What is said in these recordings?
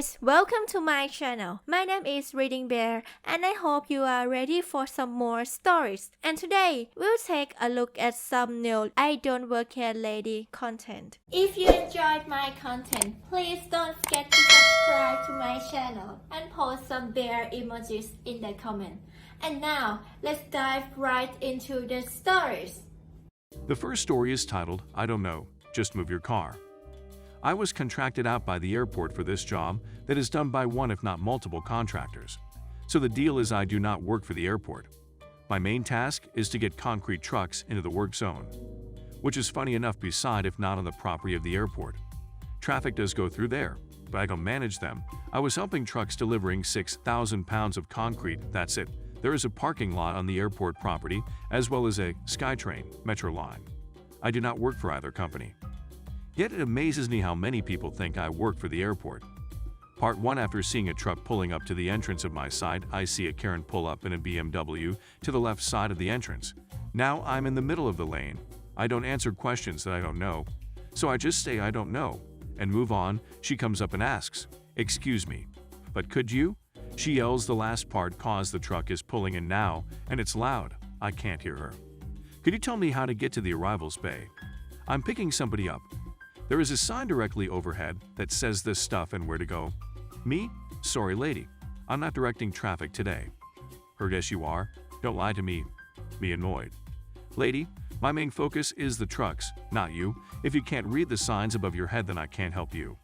guys, welcome to my channel. My name is ReadingBear and I hope you are ready for some more stories. And today, we'll take a look at some new IDontWorkHereLady content. If you enjoyed my content, please don't forget to subscribe to my channel and post some bear emojis in the comment. And now, let's dive right into the stories. The first story is titled, I Don't Know, Just Move Your Car. I was contracted out by the airport for this job that is done by one if not multiple contractors. So the deal is I do not work for the airport. My main task is to get concrete trucks into the work zone, which is funny enough beside if not on the property of the airport. Traffic does go through there, but I don't manage them. I was helping trucks delivering 6,000 pounds of concrete, that's it. There is a parking lot on the airport property as well as a SkyTrain metro line. I do not work for either company. Yet it amazes me how many people think I work for the airport. Part 1. After seeing a truck pulling up to the entrance of my site, I see a Karen pull up in a BMW to the left side of the entrance. Now I'm in the middle of the lane. I don't answer questions that I don't know, so I just say I don't know and move on. She comes up and asks, "Excuse me, but could you?" She yells the last part cause the truck is pulling in now and it's loud. I can't hear her. "Could you tell me how to get to the arrivals bay? I'm picking somebody up. There is a sign directly overhead that says this stuff and where to go." Me? "Sorry lady, I'm not directing traffic today." Her, "Yes you are. Don't lie to me." Me, annoyed. "Lady, my main focus is the trucks, not you. If you can't read the signs above your head then I can't help you."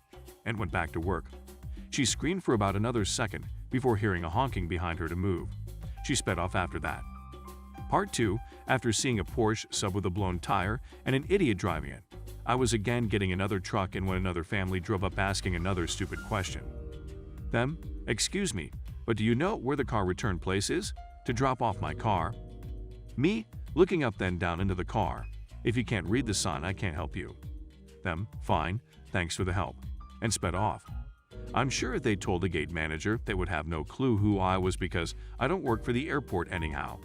And went back to work. She screamed for about another second before hearing a honking behind her to move. She sped off after that. Part 2. After seeing a Porsche sub with a blown tire and an idiot driving it, I was again getting another truck and when another family drove up asking another stupid question. Them, "Excuse me, but do you know where the car return place is to drop off my car?" Me, looking up then down into the car. "If you can't read the sign, I can't help you." Them, "Fine, thanks for the help," and sped off. I'm sure if they told the gate manager, they would have no clue who I was because I don't work for the airport anyhow.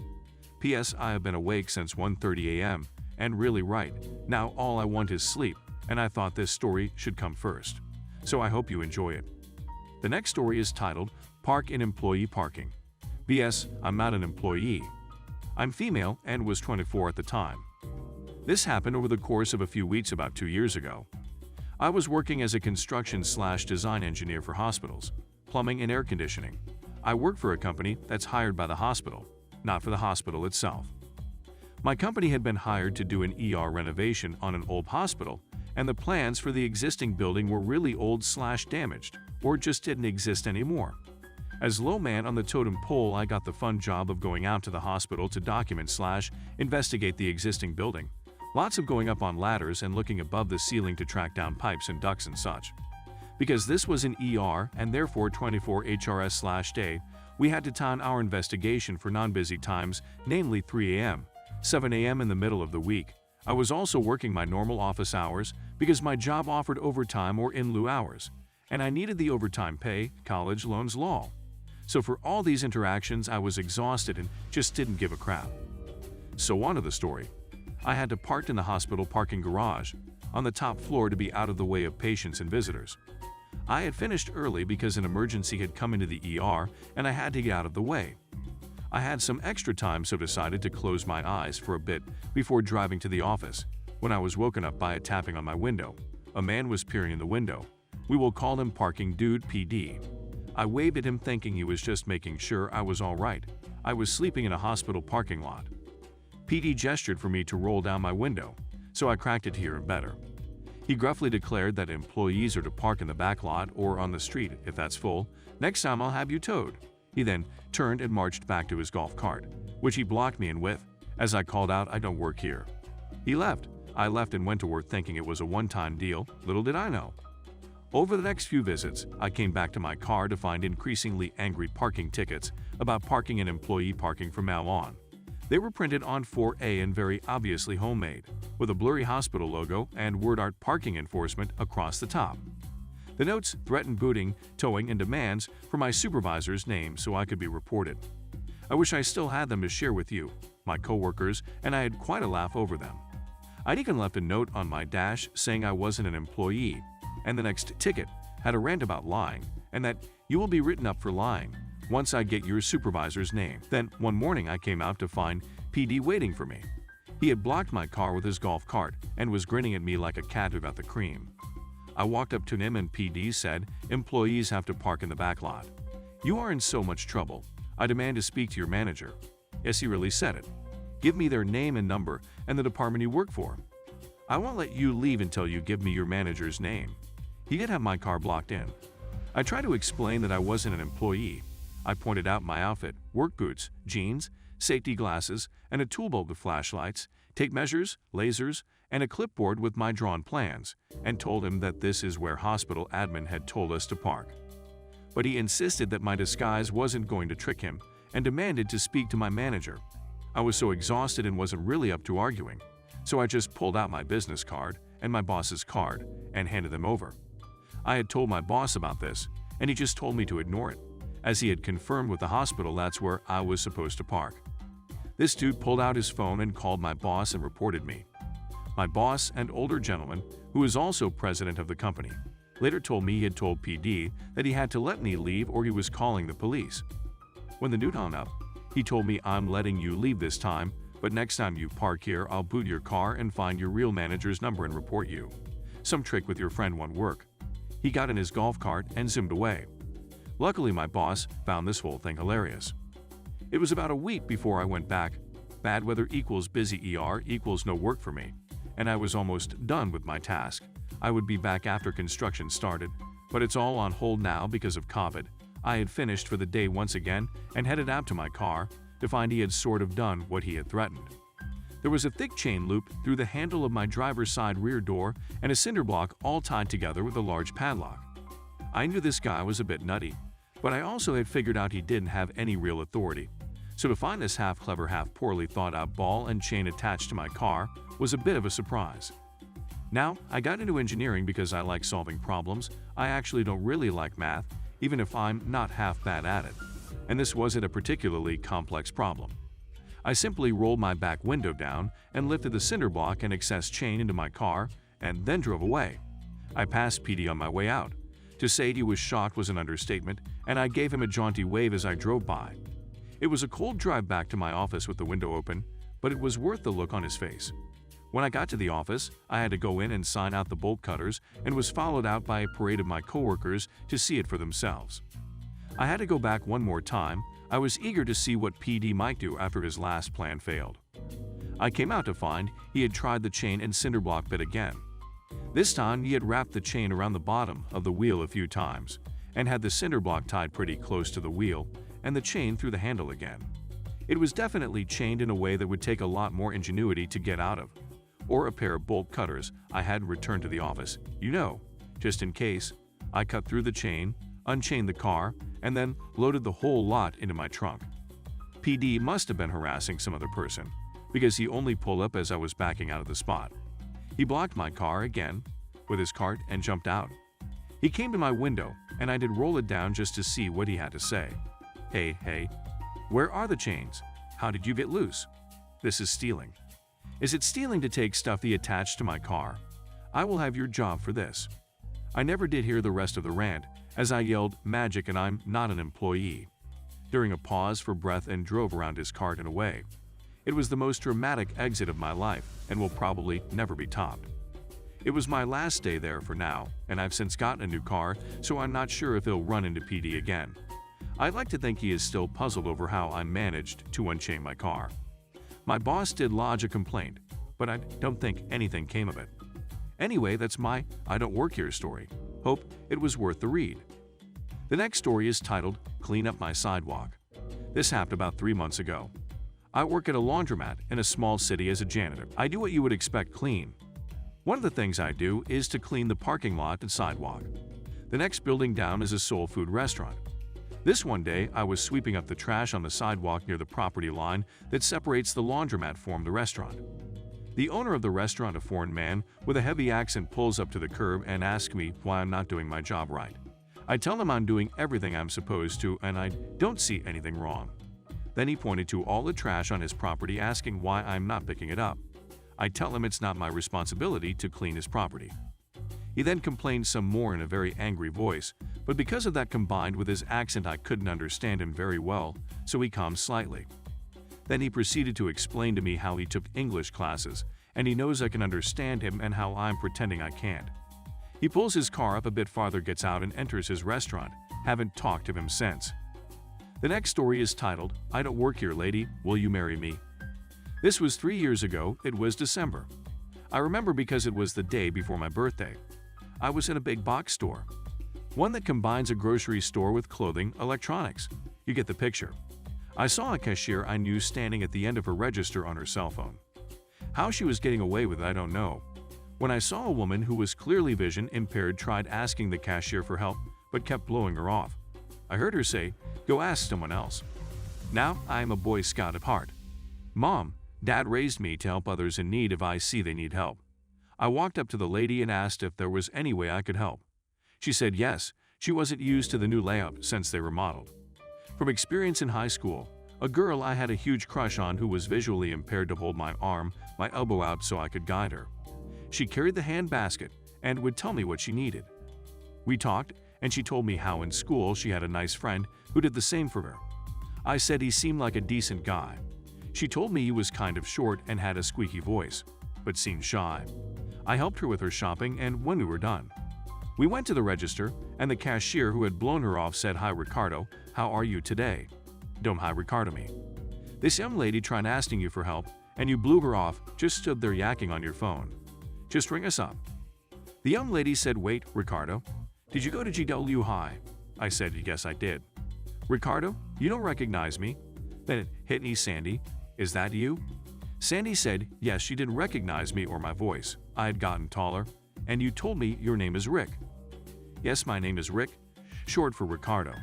P.S. I have been awake since 1:30 a.m. and really right now all I want is sleep, and I thought this story should come first. So I hope you enjoy it. The next story is titled, Park in Employee Parking. BS, I'm not an employee. I'm female and was 24 at the time. This happened over the course of a few weeks about 2 years ago. I was working as a construction/design engineer for hospitals, plumbing and air conditioning. I work for a company that's hired by the hospital, not for the hospital itself. My company had been hired to do an ER renovation on an old hospital, and the plans for the existing building were really old/damaged, or just didn't exist anymore. As low man on the totem pole, I got the fun job of going out to the hospital to document/investigate the existing building. Lots of going up on ladders and looking above the ceiling to track down pipes and ducts and such. Because this was an ER and therefore 24 HRS/day, we had to time our investigation for non-busy times, namely 3 a.m., 7 a.m. in the middle of the week. I was also working my normal office hours because my job offered overtime or in lieu hours, and I needed the overtime pay, college loans, law. So for all these interactions, I was exhausted and just didn't give a crap. So on to the story. I had to park in the hospital parking garage on the top floor to be out of the way of patients and visitors. I had finished early because an emergency had come into the ER and I had to get out of the way. I had some extra time, so decided to close my eyes for a bit before driving to the office, when I was woken up by a tapping on my window. A man was peering in the window. We will call him Parking Dude PD. I waved at him thinking he was just making sure I was all right. I was sleeping in a hospital parking lot. PD gestured for me to roll down my window, so I cracked it to hear him better. He gruffly declared that employees are to park in the back lot or on the street if that's full. "Next time I'll have you towed." He then turned and marched back to his golf cart, which he blocked me in with. As I called out, "I don't work here." He left. I left and went to work thinking it was a one-time deal. Little did I know. Over the next few visits, I came back to my car to find increasingly angry parking tickets about parking and employee parking from now on. They were printed on 4A and very obviously homemade, with a blurry hospital logo and word art "parking enforcement" across the top. The notes threatened booting, towing, and demands for my supervisor's name so I could be reported. I wish I still had them to share with you, my coworkers, and I had quite a laugh over them. I'd even left a note on my dash saying I wasn't an employee, and the next ticket had a rant about lying and that you will be written up for lying once I get your supervisor's name. Then, one morning I came out to find PD waiting for me. He had blocked my car with his golf cart and was grinning at me like a cat who got the cream. I walked up to him and PD said, "Employees have to park in the back lot. You are in so much trouble. I demand to speak to your manager." Yes, he really said it. "Give me their name and number and the department you work for. I won't let you leave until you give me your manager's name." He did have my car blocked in. I tried to explain that I wasn't an employee. I pointed out my outfit, work boots, jeans, safety glasses, and a tool belt with flashlights, tape measures, lasers, and a clipboard with my drawn plans, and told him that this is where hospital admin had told us to park. But he insisted that my disguise wasn't going to trick him and demanded to speak to my manager. I was so exhausted and wasn't really up to arguing, so I just pulled out my business card and my boss's card and handed them over. I had told my boss about this, and he just told me to ignore it, as he had confirmed with the hospital that's where I was supposed to park. This dude pulled out his phone and called my boss and reported me. My boss, an older gentleman who is also president of the company, later told me he had told PD that he had to let me leave or he was calling the police. When the dude hung up, he told me, "I'm letting you leave this time, but next time you park here, I'll boot your car and find your real manager's number and report you. Some trick with your friend won't work." He got in his golf cart and zoomed away. Luckily, my boss found this whole thing hilarious. It was about a week before I went back. Bad weather equals busy ER equals no work for me, and I was almost done with my task. I would be back after construction started, but it's all on hold now because of COVID. I had finished for the day once again and headed out to my car to find he had sort of done what he had threatened. There was a thick chain loop through the handle of my driver's side rear door and a cinder block all tied together with a large padlock. I knew this guy was a bit nutty, but I also had figured out he didn't have any real authority. So to find this half-clever, half-poorly thought-out ball and chain attached to my car was a bit of a surprise. Now, I got into engineering because I like solving problems. I actually don't really like math, even if I'm not half bad at it. And this wasn't a particularly complex problem. I simply rolled my back window down and lifted the cinder block and excess chain into my car and then drove away. I passed PD on my way out. To say he was shocked was an understatement, and I gave him a jaunty wave as I drove by. It was a cold drive back to my office with the window open, but it was worth the look on his face. When I got to the office, I had to go in and sign out the bolt cutters and was followed out by a parade of my coworkers to see it for themselves. I had to go back one more time. I was eager to see what PD might do after his last plan failed. I came out to find he had tried the chain and cinder block bit again. This time he had wrapped the chain around the bottom of the wheel a few times and had the cinder block tied pretty close to the wheel and the chain through the handle again. It was definitely chained in a way that would take a lot more ingenuity to get out of, or a pair of bolt cutters I had returned to the office, just in case. I cut through the chain, unchained the car, and then loaded the whole lot into my trunk. PD must have been harassing some other person, because he only pulled up as I was backing out of the spot. He blocked my car again with his cart and jumped out. He came to my window, and I did roll it down just to see what he had to say. Hey, where are the chains? How did you get loose? This is stealing. Is it stealing to take stuff he attached to my car? I will have your job for this. I never did hear the rest of the rant, as I yelled magic and I'm not an employee, during a pause for breath and drove around his cart and away. It was the most dramatic exit of my life and will probably never be topped. It was my last day there for now, and I've since gotten a new car, so I'm not sure if he'll run into PD again. I'd like to think he is still puzzled over how I managed to unchain my car. My boss did lodge a complaint, but I don't think anything came of it. Anyway, that's my I Don't Work Here story. Hope it was worth the read. The next story is titled Clean Up My Sidewalk. This happened about 3 months ago. I work at a laundromat in a small city as a janitor. I do what you would expect clean. One of the things I do is to clean the parking lot and sidewalk. The next building down is a soul food restaurant. This one day, I was sweeping up the trash on the sidewalk near the property line that separates the laundromat from the restaurant. The owner of the restaurant, a foreign man with a heavy accent, pulls up to the curb and asks me why I'm not doing my job right. I tell him I'm doing everything I'm supposed to and I don't see anything wrong. Then he pointed to all the trash on his property, asking why I'm not picking it up. I tell him it's not my responsibility to clean his property. He then complained some more in a very angry voice, But because of that combined with his accent, I couldn't understand him very well, so he calmed slightly. Then he proceeded to explain to me how he took English classes, and he knows I can understand him and how I'm pretending I can't. He pulls his car up a bit farther, gets out and enters his restaurant. Haven't talked to him since. The next story is titled, I Don't Work Here Lady, Will You Marry Me? This was 3 years ago. It was December. I remember because it was the day before my birthday. I was in a big box store. One that combines a grocery store with clothing, electronics. You get the picture. I saw a cashier I knew standing at the end of her register on her cell phone. How she was getting away with it, I don't know. When I saw a woman who was clearly vision impaired tried asking the cashier for help, but kept blowing her off. I heard her say, "Go ask someone else." Now, I am a Boy Scout at heart. Mom, Dad raised me to help others in need if I see they need help. I walked up to the lady and asked if there was any way I could help. She said yes, she wasn't used to the new layout since they remodeled. From experience in high school, a girl I had a huge crush on who was visually impaired to hold my arm, my elbow out so I could guide her. She carried the hand basket and would tell me what she needed. We talked, and she told me how in school she had a nice friend who did the same for her. I said he seemed like a decent guy. She told me he was kind of short and had a squeaky voice, but seemed shy. I helped her with her shopping, and when we were done, we went to the register, and the cashier who had blown her off said, "Hi Ricardo, how are you today?" Don't hi Ricardo me. This young lady tried asking you for help, and you blew her off, just stood there yakking on your phone. Just ring us up. The young lady said, "Wait, Ricardo, did you go to GW High?" I said, "Yes, I did." "Ricardo, you don't recognize me?" Then it hit me, "Sandy, is that you?" Sandy said, "Yes, she didn't recognize me or my voice. I had gotten taller, and you told me your name is Rick." "Yes, my name is Rick, short for Ricardo."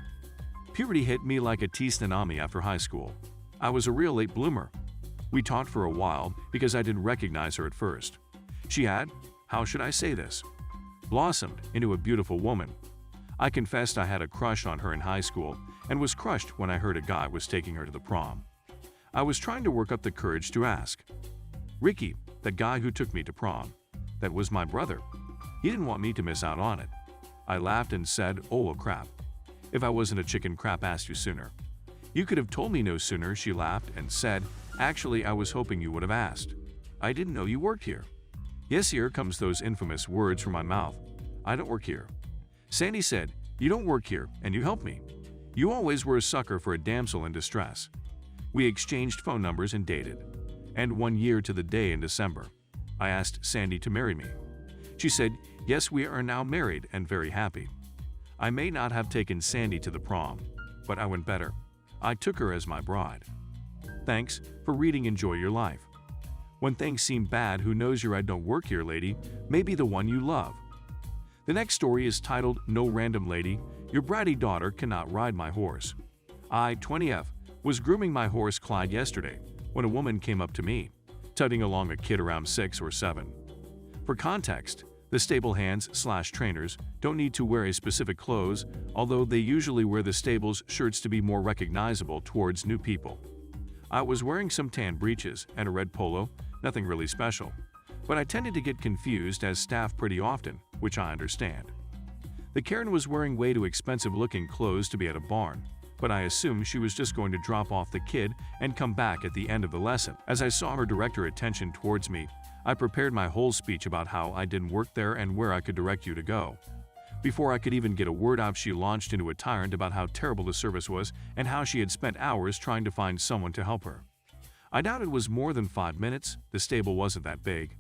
Puberty hit me like a tsunami after high school. I was a real late bloomer. We talked for a while because I didn't recognize her at first. She had, how should I say this, blossomed into a beautiful woman. I confessed I had a crush on her in high school and was crushed when I heard a guy was taking her to the prom. I was trying to work up the courage to ask. Ricky, that guy who took me to prom, that was my brother. He didn't want me to miss out on it. I laughed and said, "Oh crap. If I wasn't a chicken crap asked you sooner." "You could have told me no sooner," she laughed and said, "Actually, I was hoping you would have asked. I didn't know you worked here." Yes, here comes those infamous words from my mouth. I don't work here. Sandy said, "You don't work here, and you helped me. You always were a sucker for a damsel in distress." We exchanged phone numbers and dated. And 1 year to the day in December, I asked Sandy to marry me. She said, "Yes, we are now married and very happy." I may not have taken Sandy to the prom, but I went better. I took her as my bride. Thanks for reading Enjoy Your Life. When things seem bad, who knows your I Don't Work Here Lady may be the one you love. The next story is titled, No Random Lady, Your Bratty Daughter Cannot Ride My Horse. I, 20F, was grooming my horse Clyde yesterday when a woman came up to me, tugging along a kid around 6 or 7. For context, the stable hands/trainers don't need to wear a specific clothes, although they usually wear the stable's shirts to be more recognizable towards new people. I was wearing some tan breeches and a red polo, nothing really special, but I tended to get confused as staff pretty often, which I understand. The Karen was wearing way too expensive-looking clothes to be at a barn, but I assumed she was just going to drop off the kid and come back at the end of the lesson. As I saw her direct her attention towards me, I prepared my whole speech about how I didn't work there and where I could direct you to go. Before I could even get a word out, she launched into a tirade about how terrible the service was and how she had spent hours trying to find someone to help her. I doubt it was more than 5 minutes. The stable wasn't that big.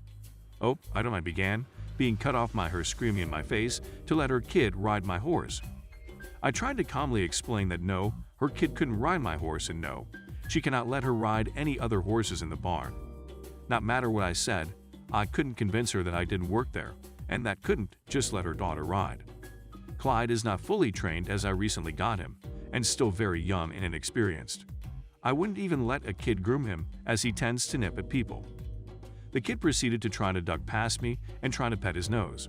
"Oh, I don't," I began, being cut off by her screaming in my face to let her kid ride my horse. I tried to calmly explain that no, her kid couldn't ride my horse, and no, she cannot let her ride any other horses in the barn. Not matter what I said, I couldn't convince her that I didn't work there, and that couldn't just let her daughter ride. Clyde is not fully trained as I recently got him, and still very young and inexperienced. I wouldn't even let a kid groom him, as he tends to nip at people. The kid proceeded to try to duck past me and try to pet his nose.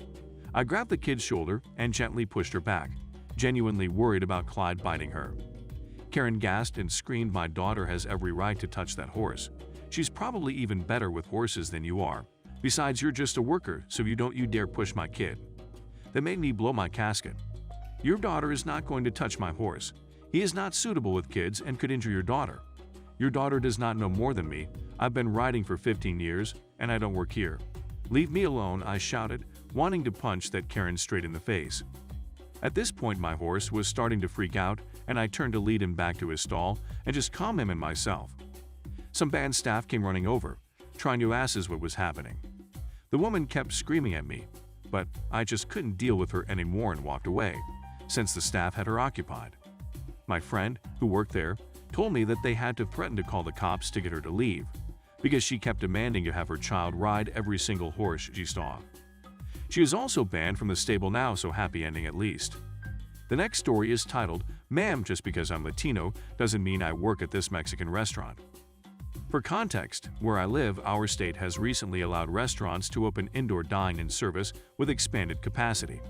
I grabbed the kid's shoulder and gently pushed her back, genuinely worried about Clyde biting her. Karen gasped and screamed, "My daughter has every right to touch that horse. She's probably even better with horses than you are. Besides, you're just a worker, so you don't you dare push my kid." That made me blow my casket. Your daughter is not going to touch my horse. He is not suitable with kids and could injure your daughter. Your daughter does not know more than me. I've been riding for 15 years, and I don't work here. Leave me alone, I shouted, wanting to punch that Karen straight in the face. At this point, my horse was starting to freak out, and I turned to lead him back to his stall and just calm him and myself. Some band staff came running over, trying to assess what was happening. The woman kept screaming at me, but I just couldn't deal with her anymore and walked away, since the staff had her occupied. My friend, who worked there, told me that they had to threaten to call the cops to get her to leave, because she kept demanding to have her child ride every single horse she saw. She is also banned from the stable now, so happy ending at least. The next story is titled, "Ma'am, just because I'm Latino doesn't mean I work at this Mexican restaurant." For context, where I live, our state has recently allowed restaurants to open indoor dine-in service with expanded capacity.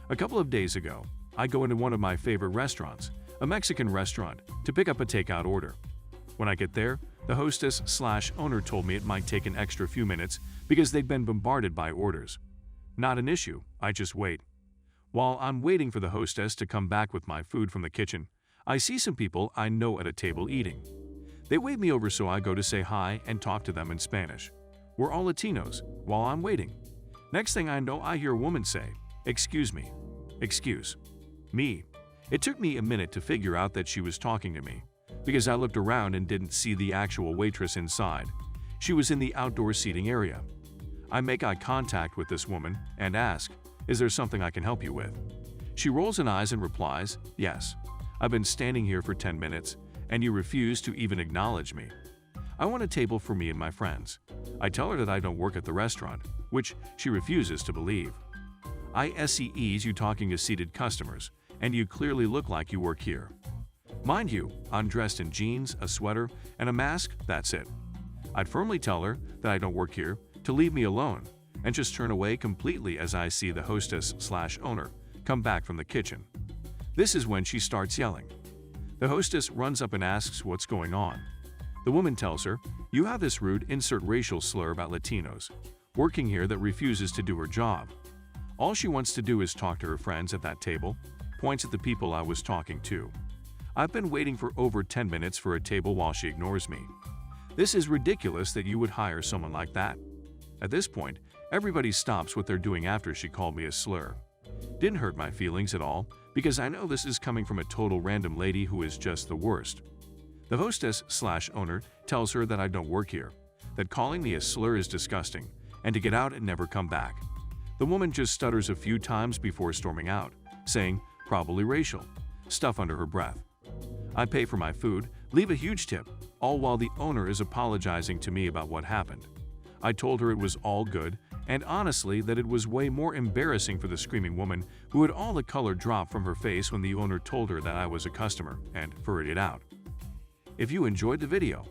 A couple of days ago, I go into one of my favorite restaurants, a Mexican restaurant, to pick up a takeout order. When I get there, the hostess/owner told me it might take an extra few minutes because they'd been bombarded by orders. Not an issue, I just wait. While I'm waiting for the hostess to come back with my food from the kitchen, I see some people I know at a table eating. They wave me over, so I go to say hi and talk to them in Spanish. We're all Latinos, while I'm waiting. Next thing I know, I hear a woman say, "Excuse me." Excuse me. It took me a minute to figure out that she was talking to me, because I looked around and didn't see the actual waitress inside. She was in the outdoor seating area. I make eye contact with this woman and ask, "Is there something I can help you with?" She rolls an eyes and replies, "Yes. I've been standing here for 10 minutes, and you refuse to even acknowledge me. I want a table for me and my friends." I tell her that I don't work at the restaurant, which she refuses to believe. "I sees you talking to seated customers, and you clearly look like you work here. Mind you, I'm dressed in jeans, a sweater, and a mask, that's it." I'd firmly tell her that I don't work here, to leave me alone, and just turn away completely as I see the hostess/owner come back from the kitchen. This is when she starts yelling. The hostess runs up and asks what's going on. The woman tells her, "You have this rude racial slur about Latinos working here that refuses to do her job. All she wants to do is talk to her friends at that table," points at the people I was talking to. "I've been waiting for over 10 minutes for a table while she ignores me. This is ridiculous that you would hire someone like that." At this point, everybody stops what they're doing after she called me a slur. Didn't hurt my feelings at all, because I know this is coming from a total random lady who is just the worst. The hostess/owner tells her that I don't work here, that calling me a slur is disgusting, and to get out and never come back. The woman just stutters a few times before storming out, saying, "Probably racial," stuff under her breath. I pay for my food, leave a huge tip, all while the owner is apologizing to me about what happened. I told her it was all good, and honestly that it was way more embarrassing for the screaming woman who had all the color drop from her face when the owner told her that I was a customer and furried it out. If you enjoyed the video,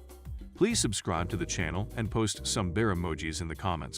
please subscribe to the channel and post some bear emojis in the comments.